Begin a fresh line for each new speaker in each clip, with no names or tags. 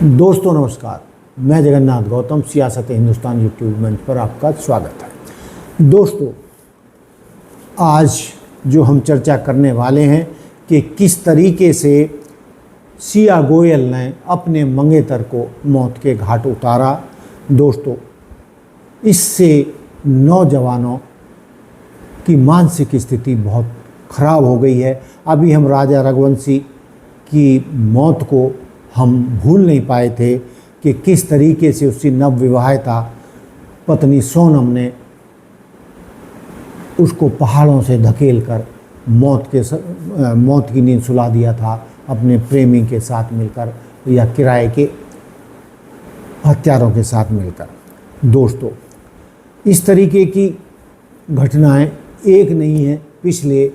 दोस्तों नमस्कार, मैं जगन्नाथ गौतम सियासत हिंदुस्तान यूट्यूब मंच पर आपका स्वागत है। दोस्तों, आज जो हम चर्चा करने वाले हैं कि किस तरीके से सिया गोयल ने अपने मंगेतर को मौत के घाट उतारा। दोस्तों, इससे नौजवानों की मानसिक स्थिति बहुत ख़राब हो गई है। अभी हम राजा रघुवंशी की मौत को हम भूल नहीं पाए थे कि किस तरीके से उसकी नवविवाहिता पत्नी सोनम ने उसको पहाड़ों से धकेल कर मौत की नींद सुला दिया था अपने प्रेमी के साथ मिलकर या किराए के हत्यारों के साथ मिलकर। दोस्तों, इस तरीके की घटनाएं एक नहीं है, पिछले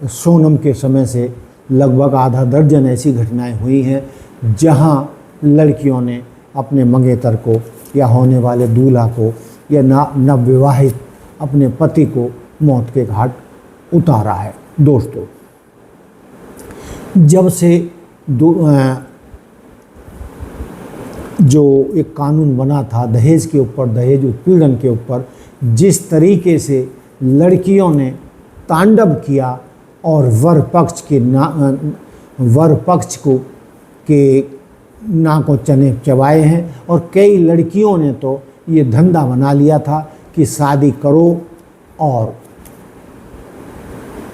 सोनम के समय से लगभग आधा दर्जन ऐसी घटनाएं हुई हैं जहां लड़कियों ने अपने मंगेतर को या होने वाले दूल्हा को या नवविवाहित अपने पति को मौत के घाट उतारा है। दोस्तों, जब से जो एक कानून बना था दहेज के ऊपर, दहेज उत्पीड़न के ऊपर, जिस तरीके से लड़कियों ने तांडव किया और वर पक्ष के नाकों चने चबाए हैं, और कई लड़कियों ने तो ये धंधा बना लिया था कि शादी करो और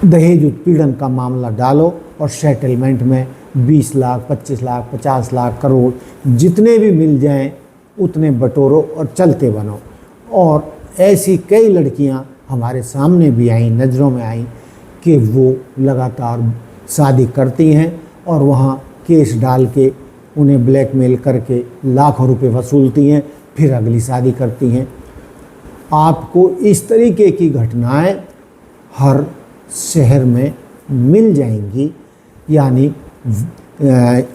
दहेज उत्पीड़न का मामला डालो और सेटलमेंट में 20 लाख, 25 लाख, 50 लाख, करोड़ जितने भी मिल जाएं उतने बटोरो और चलते बनो। और ऐसी कई लड़कियां हमारे सामने भी आईं, नज़रों में आईं कि वो लगातार शादी करती हैं और वहाँ केस डाल के उन्हें ब्लैकमेल करके लाखों रुपए वसूलती हैं, फिर अगली शादी करती हैं। आपको इस तरीके की घटनाएं हर शहर में मिल जाएंगी। यानी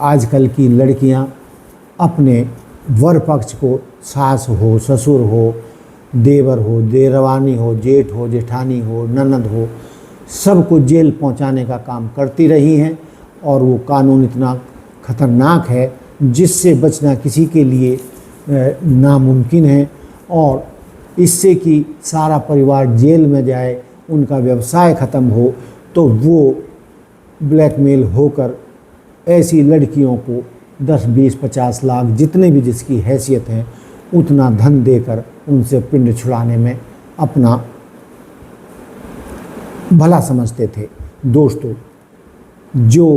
आजकल की लड़कियां अपने वर पक्ष को, सास हो, ससुर हो, देवर हो, देरवानी हो, जेठ हो, जेठानी हो, ननद हो, सबको जेल पहुंचाने का काम करती रही हैं। और वो कानून इतना ख़तरनाक है जिससे बचना किसी के लिए नामुमकिन है। और इससे कि सारा परिवार जेल में जाए, उनका व्यवसाय ख़त्म हो, तो वो ब्लैकमेल होकर ऐसी लड़कियों को 10, 20, 50 लाख जितने भी जिसकी हैसियत है उतना धन देकर उनसे पिंड छुड़ाने में अपना भला समझते थे। दोस्तों, जो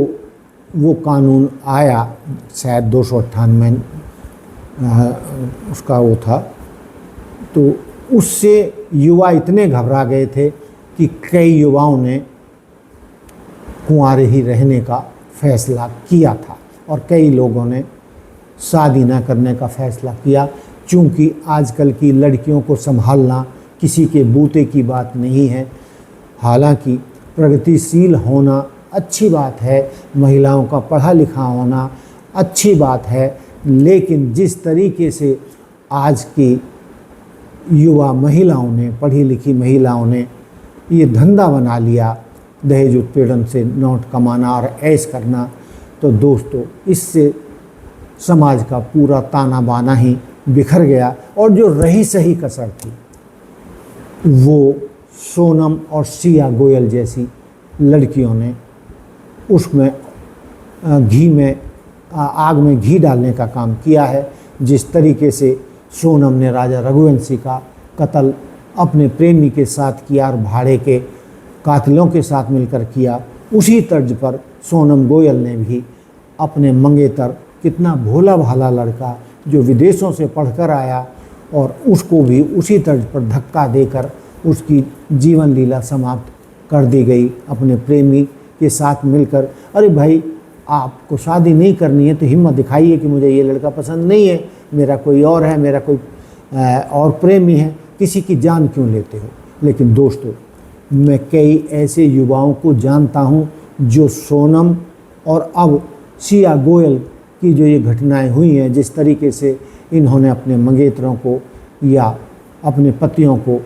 वो कानून आया शायद 298 उसका वो था, तो उससे युवा इतने घबरा गए थे कि कई युवाओं ने कुंवारे ही रहने का फैसला किया था और कई लोगों ने शादी न करने का फैसला किया। चूँकि आजकल की लड़कियों को संभालना किसी के बूते की बात नहीं है। हालांकि प्रगतिशील होना अच्छी बात है, महिलाओं का पढ़ा लिखा होना अच्छी बात है, लेकिन जिस तरीके से आज की युवा महिलाओं ने, पढ़ी लिखी महिलाओं ने ये धंधा बना लिया दहेज उत्पीड़न से नोट कमाना और ऐश करना, तो दोस्तों इससे समाज का पूरा ताना बाना ही बिखर गया। और जो रही सही कसर थी वो सोनम और सिया गोयल जैसी लड़कियों ने उसमें आग में घी डालने का काम किया है। जिस तरीके से सोनम ने राजा रघुवंशी का कत्ल अपने प्रेमी के साथ किया और भाड़े के कातिलों के साथ मिलकर किया, उसी तर्ज पर सोनम गोयल ने भी अपने मंगेतर, कितना भोला भाला लड़का जो विदेशों से पढ़कर आया, और उसको भी उसी तर्ज पर धक्का देकर उसकी जीवन लीला समाप्त कर दी गई अपने प्रेमी के साथ मिलकर। अरे भाई, आपको शादी नहीं करनी है तो हिम्मत दिखाइए कि मुझे ये लड़का पसंद नहीं है, मेरा कोई और है, मेरा कोई और प्रेमी है, किसी की जान क्यों लेते हो। लेकिन दोस्तों, मैं कई ऐसे युवाओं को जानता हूँ जो सोनम और अब सिया गोयल की जो ये घटनाएं हुई हैं, जिस तरीके से इन्होंने अपने मंगेतरों को या अपने पतियों को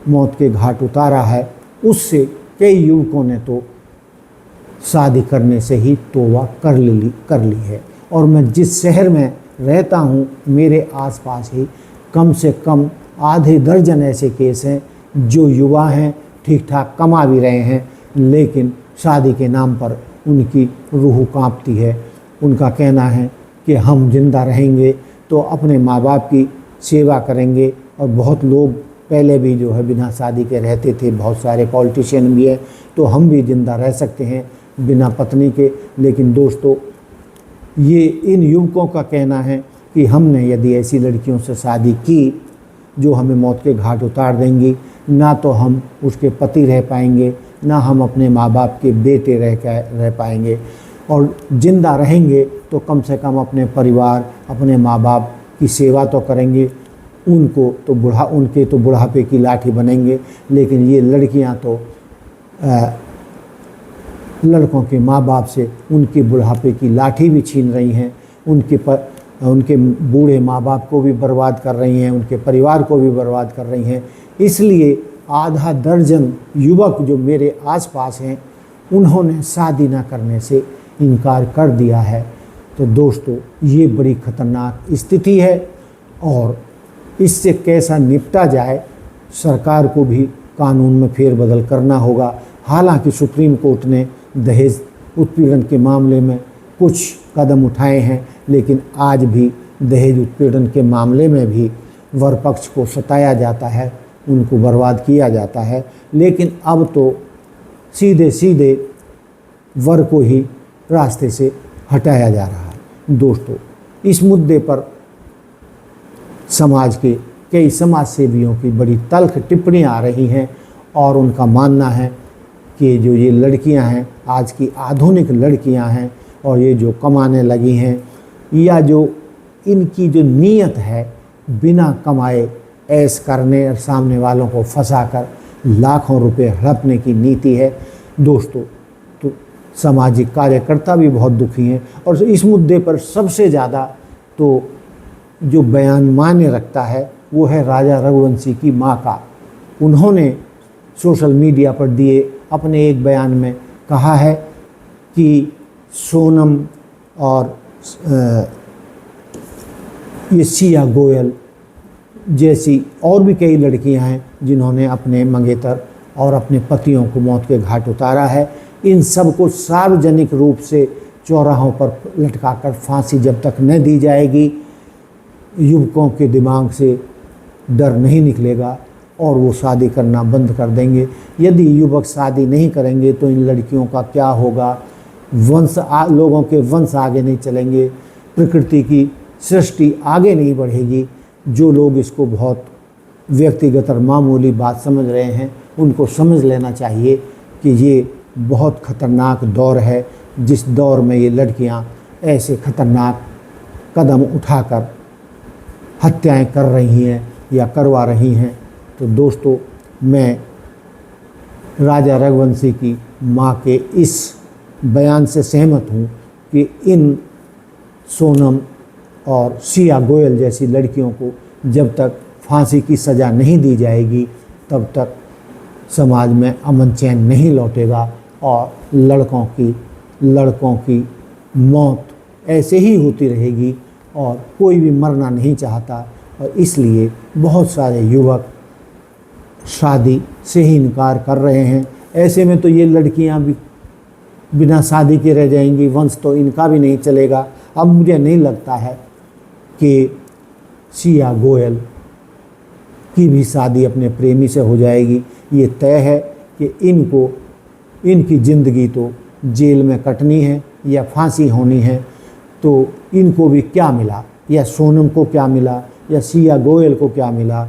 मौत के घाट उतारा है, उससे कई युवकों ने तो शादी करने से ही तौबा कर ली है। और मैं जिस शहर में रहता हूँ मेरे आसपास ही कम से कम आधे दर्जन ऐसे केस हैं जो युवा हैं, ठीक ठाक कमा भी रहे हैं, लेकिन शादी के नाम पर उनकी रूह कांपती है। उनका कहना है कि हम जिंदा रहेंगे तो अपने माँ बाप की सेवा करेंगे। और बहुत लोग पहले भी जो है बिना शादी के रहते थे, बहुत सारे पॉलिटिशियन भी हैं, तो हम भी जिंदा रह सकते हैं बिना पत्नी के। लेकिन दोस्तों, ये इन युवकों का कहना है कि हमने यदि ऐसी लड़कियों से शादी की जो हमें मौत के घाट उतार देंगी, ना तो हम उसके पति रह पाएंगे, ना हम अपने माँ बाप के बेटे रह पाएंगे। और ज़िंदा रहेंगे तो कम से कम अपने परिवार, अपने माँ बाप की सेवा तो करेंगे, उनके तो बुढ़ापे की लाठी बनेंगे। लेकिन ये लड़कियां तो लड़कों के माँ बाप से उनके बुढ़ापे की लाठी भी छीन रही हैं, उनके बूढ़े माँ बाप को भी बर्बाद कर रही हैं, उनके परिवार को भी बर्बाद कर रही हैं। इसलिए आधा दर्जन युवक जो मेरे आसपास हैं, उन्होंने शादी न करने से इनकार कर दिया है। तो दोस्तों, ये बड़ी खतरनाक स्थिति है और इससे कैसा निपटा जाए, सरकार को भी कानून में फेरबदल करना होगा। हालांकि सुप्रीम कोर्ट ने दहेज उत्पीड़न के मामले में कुछ कदम उठाए हैं, लेकिन आज भी दहेज उत्पीड़न के मामले में भी वर पक्ष को सताया जाता है, उनको बर्बाद किया जाता है। लेकिन अब तो सीधे सीधे वर को ही रास्ते से हटाया जा रहा है। दोस्तों, इस मुद्दे पर समाज के कई समाज सेवियों की बड़ी तल्ख टिप्पणियाँ आ रही हैं और उनका मानना है कि जो ये लड़कियां हैं, आज की आधुनिक लड़कियां हैं और ये जो कमाने लगी हैं, या जो इनकी जो नीयत है बिना कमाए ऐश करने और सामने वालों को फंसाकर लाखों रुपए हड़पने की नीति है। दोस्तों, तो सामाजिक कार्यकर्ता भी बहुत दुखी हैं और इस मुद्दे पर सबसे ज़्यादा तो जो बयान मान्य रखता है वो है राजा रघुवंशी की मां का। उन्होंने सोशल मीडिया पर दिए अपने एक बयान में कहा है कि सोनम और ये सिया गोयल जैसी और भी कई लड़कियां हैं जिन्होंने अपने मंगेतर और अपने पतियों को मौत के घाट उतारा है। इन सब को सार्वजनिक रूप से चौराहों पर लटकाकर फांसी जब तक न दी जाएगी, युवकों के दिमाग से डर नहीं निकलेगा और वो शादी करना बंद कर देंगे। यदि युवक शादी नहीं करेंगे तो इन लड़कियों का क्या होगा? लोगों के वंश आगे नहीं चलेंगे, प्रकृति की सृष्टि आगे नहीं बढ़ेगी। जो लोग इसको बहुत व्यक्तिगत और मामूली बात समझ रहे हैं, उनको समझ लेना चाहिए कि ये बहुत खतरनाक दौर है, जिस दौर में ये लड़कियां ऐसे खतरनाक कदम उठाकर हत्याएं कर रही हैं या करवा रही हैं। तो दोस्तों, मैं राजा रघुवंशी की मां के इस बयान से सहमत हूं कि इन सोनम और सिया गोयल जैसी लड़कियों को जब तक फांसी की सज़ा नहीं दी जाएगी, तब तक समाज में अमन चैन नहीं लौटेगा और लड़कों की मौत ऐसे ही होती रहेगी और कोई भी मरना नहीं चाहता। और इसलिए बहुत सारे युवक शादी से ही इनकार कर रहे हैं। ऐसे में तो ये लड़कियां भी बिना शादी के रह जाएंगी, वंश तो इनका भी नहीं चलेगा। अब मुझे नहीं लगता है कि सिया गोयल की भी शादी अपने प्रेमी से हो जाएगी। ये तय है कि इनकी ज़िंदगी तो जेल में कटनी है या फांसी होनी है। तो इनको भी क्या मिला, या सोनम को क्या मिला, या सिया गोयल को क्या मिला,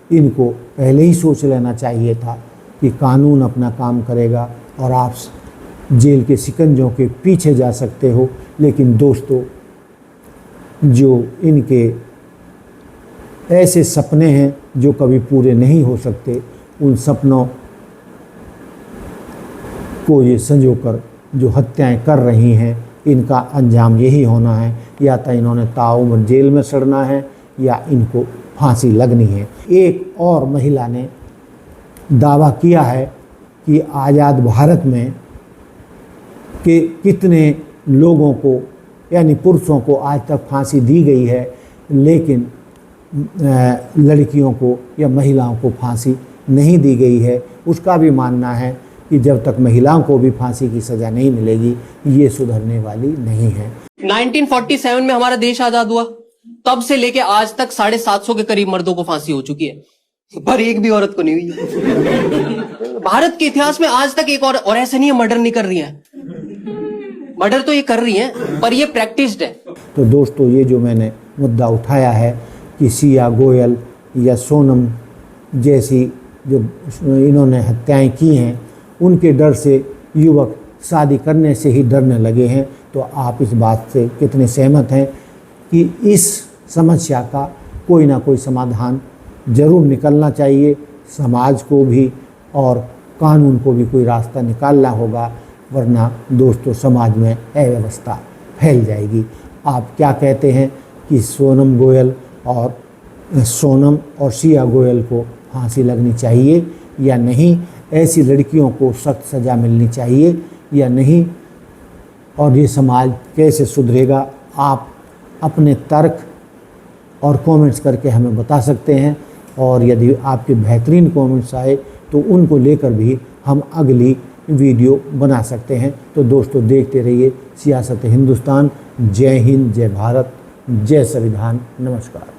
इनको पहले ही सोच लेना चाहिए था कि कानून अपना काम करेगा और आप जेल के शिकंजों के पीछे जा सकते हो। लेकिन दोस्तों, जो इनके ऐसे सपने हैं जो कभी पूरे नहीं हो सकते, उन सपनों को ये संजोकर जो हत्याएं कर रही हैं, इनका अंजाम यही होना है। या तो इन्होंने ताउम्र जेल में सड़ना है या इनको फांसी लगनी है। एक और महिला ने दावा किया है कि आज़ाद भारत में कि कितने लोगों को यानी पुरुषों को आज तक फांसी दी गई है, लेकिन लड़कियों को या महिलाओं को फांसी नहीं दी गई है। उसका भी मानना है कि जब तक महिलाओं को भी फांसी की सज़ा नहीं मिलेगी ये सुधरने वाली नहीं है।
1947 में हमारा देश आजाद हुआ, तब से लेके आज तक 750 के करीब मर्दों को फांसी हो चुकी है, पर एक भी औरत को नहीं हुई। भारत के इतिहास में आज तक एक और ऐसा नहीं है मर्डर नहीं कर रही है, मर्डर तो ये कर रही है पर ये प्रैक्टिस्ड है।
तो दोस्तों, ये जो मैंने मुद्दा उठाया है कि सिया गोयल या सोनम जैसी जो इन्होंने हत्याएं की हैं, उनके डर से युवक शादी करने से ही डरने लगे हैं। तो आप इस बात से कितने सहमत हैं कि इस समस्या का कोई ना कोई समाधान जरूर निकलना चाहिए, समाज को भी और कानून को भी कोई रास्ता निकालना होगा, वरना दोस्तों समाज में अव्यवस्था फैल जाएगी। आप क्या कहते हैं कि सोनम और सिया गोयल को फांसी लगनी चाहिए या नहीं? ऐसी लड़कियों को सख्त सज़ा मिलनी चाहिए या नहीं? और ये समाज कैसे सुधरेगा? आप अपने तर्क और कमेंट्स करके हमें बता सकते हैं, और यदि आपके बेहतरीन कमेंट्स आए तो उनको लेकर भी हम अगली वीडियो बना सकते हैं। तो दोस्तों, देखते रहिए सियासत हिंदुस्तान। जय हिंद, जय भारत, जय संविधान। नमस्कार।